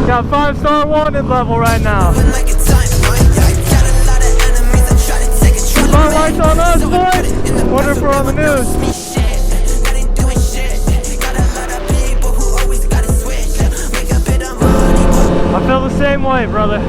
Got 5-star wanted level right now. Spotlight's on us, boys. Wonder if we're on the news. I feel the same way, brother.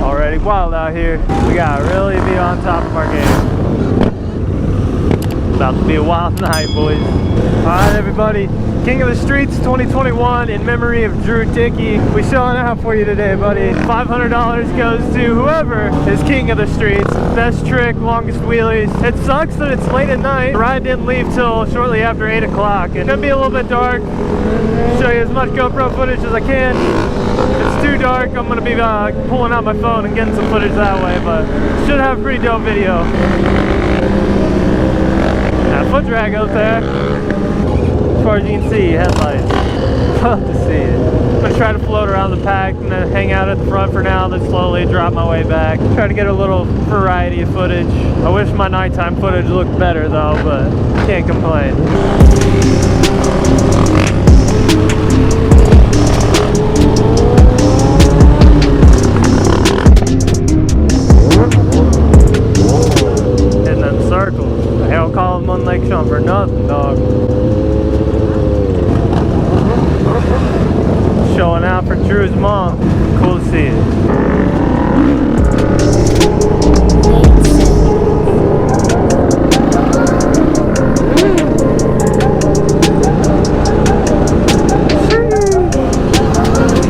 Already wild out here. We gotta really be on top of our game. About to be a wild night, boys. Alright, everybody. King of the Streets 2021 in memory of Drew Dickey. We showing out for you today, buddy. $500 goes to whoever is king of the streets. Best trick, longest wheelies. It sucks that it's late at night. The ride didn't leave till shortly after 8 o'clock. It's gonna be a little bit dark. Show you as much GoPro footage as I can. If it's too dark, I'm gonna be pulling out my phone and getting some footage that way, but should have a pretty dope video. Foot drag out there. As far as you can see, headlights. Love to see it. I'm gonna try to float around the pack and then hang out at the front for now, then slowly drop my way back. Try to get a little variety of footage. I wish my nighttime footage looked better though, but can't complain. Hitting them circles. I don't call them on Lake Sean for nothing, dog. Showing out for Drew's mom. Cool to see it.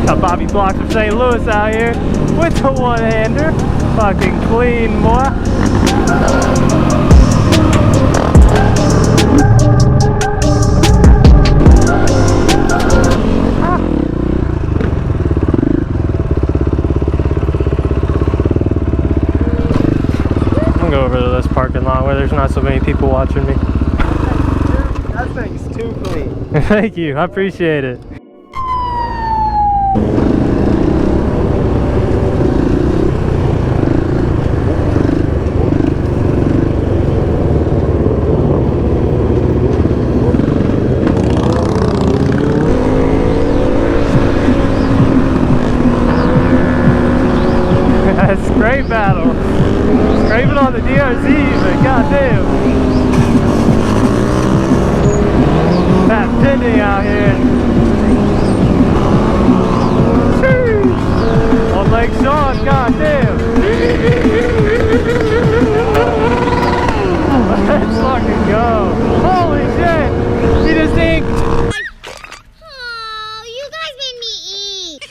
Got Bobby Blocks from St. Louis out here with the one-hander. Fucking clean, boy. Go over to this parking lot where there's not so many people watching me. That thing's too clean. Thank you, I appreciate it. That's a great battle. Even on the DRZ, but goddamn. That pending out here. Jeez. On Lake Sean, goddamn. Let's fucking go. Holy shit. He just inked. Oh, you guys made me eat.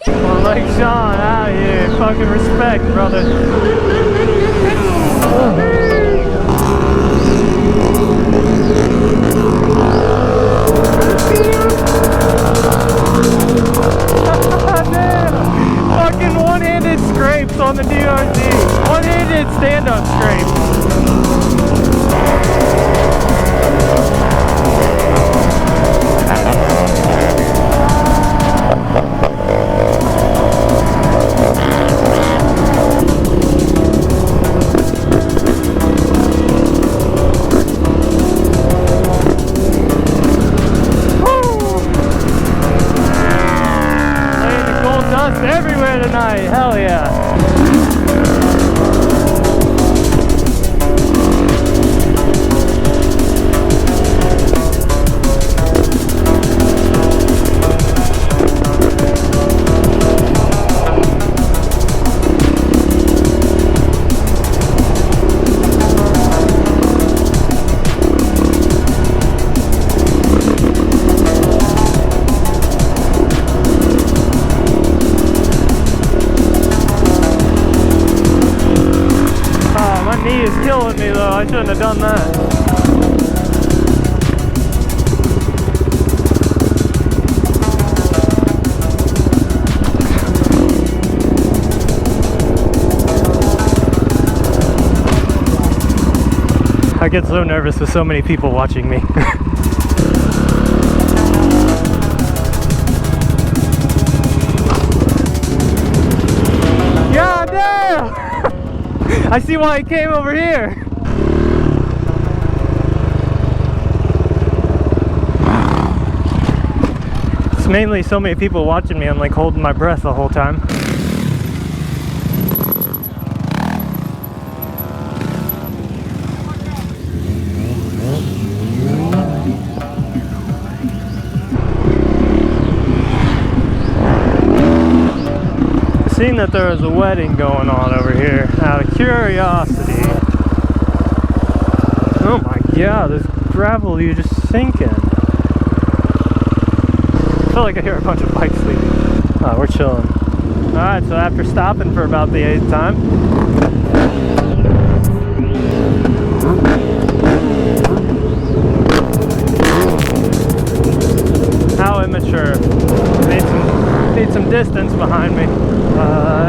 On Lake Sean out here. Fucking respect, brother. Fucking one-handed scrapes on the DRZ. One-handed stand-up scrapes. Everywhere tonight, hell yeah. Killing me though, I shouldn't have done that. I get so nervous with so many people watching me. God damn! I see why he came over here. Mainly so many people watching me, I'm like holding my breath the whole time. Seen that there was a wedding going on over here out of curiosity. Oh my god, this gravel, you just sinking. I feel like I hear a bunch of bikes leaving. Oh, we're chilling. Alright, so after stopping for about the 8th time, how immature. Need some distance behind me.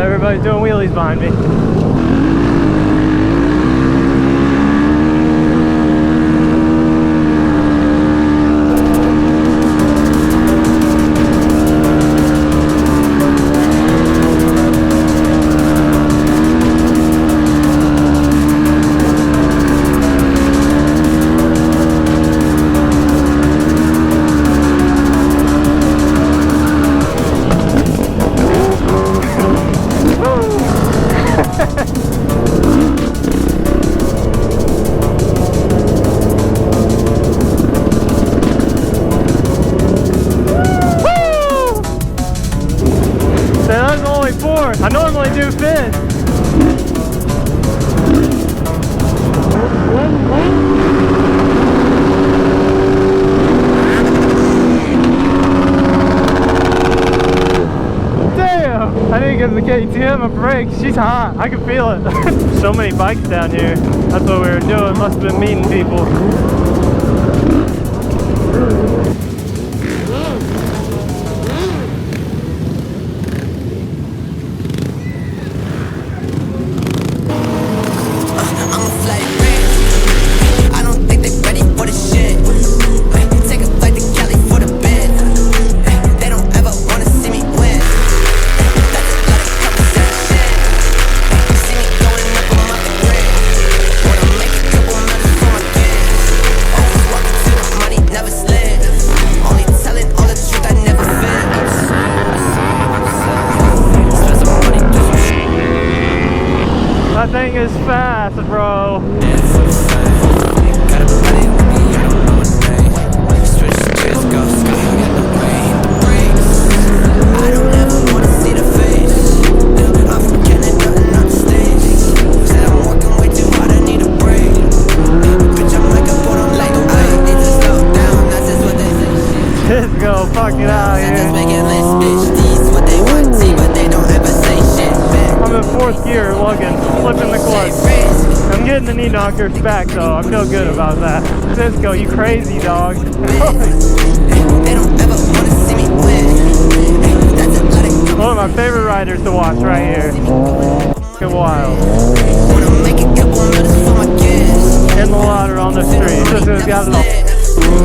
Everybody's doing wheelies behind me. I normally do fish. Damn! I didn't give the KTM a break. She's hot. I can feel it. So many bikes down here. That's what we were doing. Must have been meeting people. That thing is fast, bro. Let's go, fuck it out here. I'm in 4th gear, lugging, flipping the clutch. I'm getting the knee knockers back though, I feel good about that. Cisco, you crazy dog. One of my favorite riders to watch right here. Fucking wild. In the water on the street. Cisco's got it all.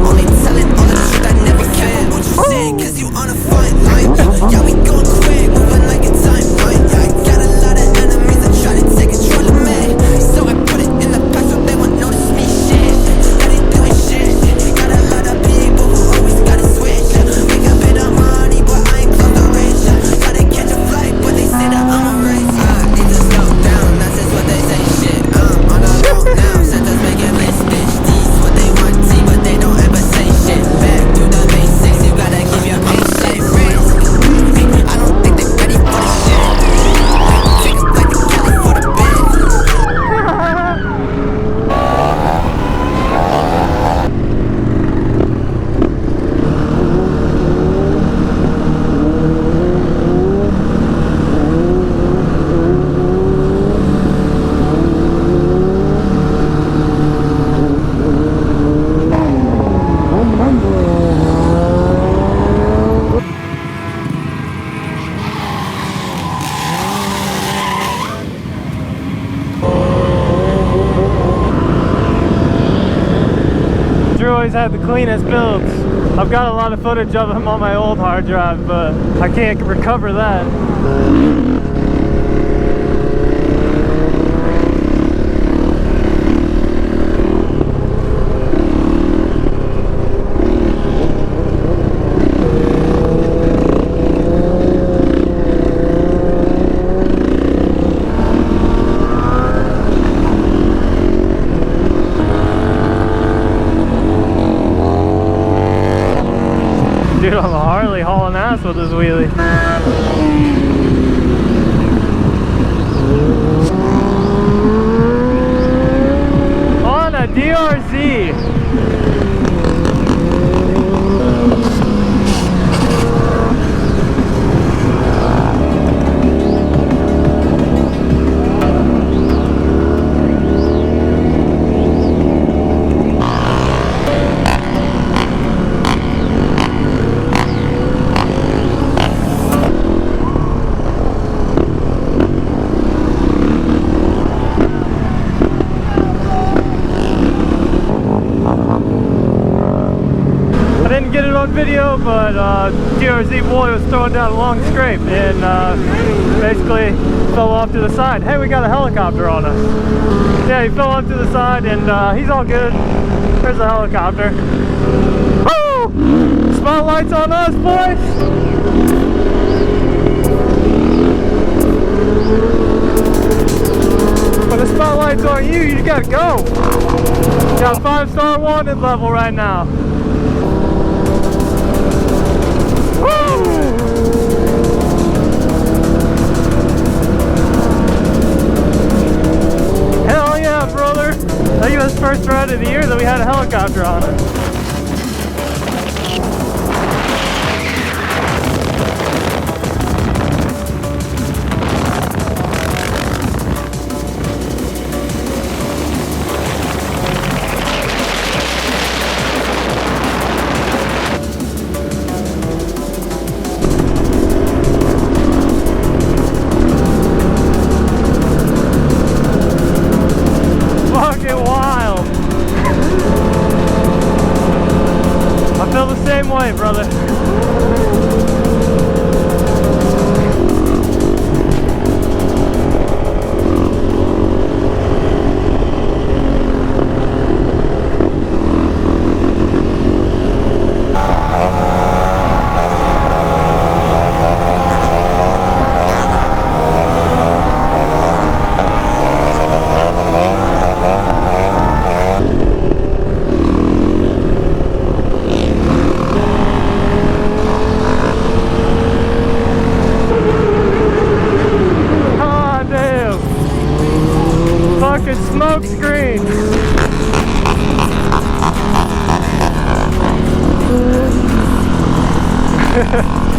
Only telling all the truth, I never cared what you said, cause you on a fine line. Yeah, we going quick, moving like a timeline. I got a lot of enemies that try to take control of me, so I put it in the past so they won't notice me. Shit, that ain't doing shit. Got a lot of people who always gotta switch. Make a bit of money, but I ain't close to rich. Gotta catch a flight, but they say that I'm a race. Need to slow down, that's just what they say. Shit, I'm on a road now, since I'm making this bitch. These what they want, see, but they don't ever say shit. Back to the basics, you gotta keep your pace shit. I don't think they're ready for the shit. Take us like the Cali for the bed. Drew always had the cleanest builds. I've got a lot of footage of him on my old hard drive, but I can't recover that. Dude on the Harley hauling ass with his wheelie. On a DRZ. Video, but DRZ boy was throwing down a long scrape and basically fell off to the side. Hey, we got a helicopter on us. Yeah, he fell off to the side and he's all good. There's a helicopter. Woo! Spotlight's on us, boys! When the spotlight's on you, you gotta go. Got 5-star wanted level right now. Hell yeah, brother! I think it was the first ride of the year that we had a helicopter on it. Same way, brother. Smoke screen.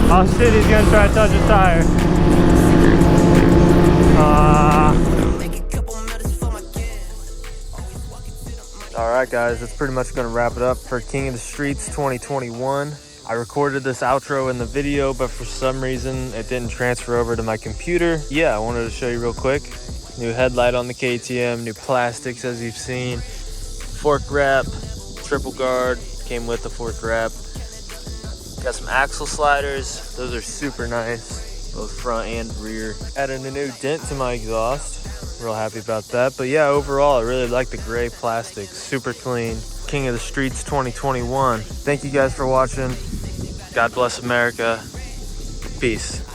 Oh shit, he's gonna try to touch a tire. Alright guys, that's pretty much gonna wrap it up for King of the Streets 2021. I recorded this outro in the video, but for some reason it didn't transfer over to my computer. Yeah, I wanted to show you real quick. New headlight on the KTM, new plastics as you've seen, fork wrap, triple guard, came with the fork wrap. Got some axle sliders, those are super nice, both front and rear. Added a new dent to my exhaust, real happy about that. But yeah, overall I really like the gray plastic, super clean. King of the Streets 2021. Thank you guys for watching. God bless America. Peace.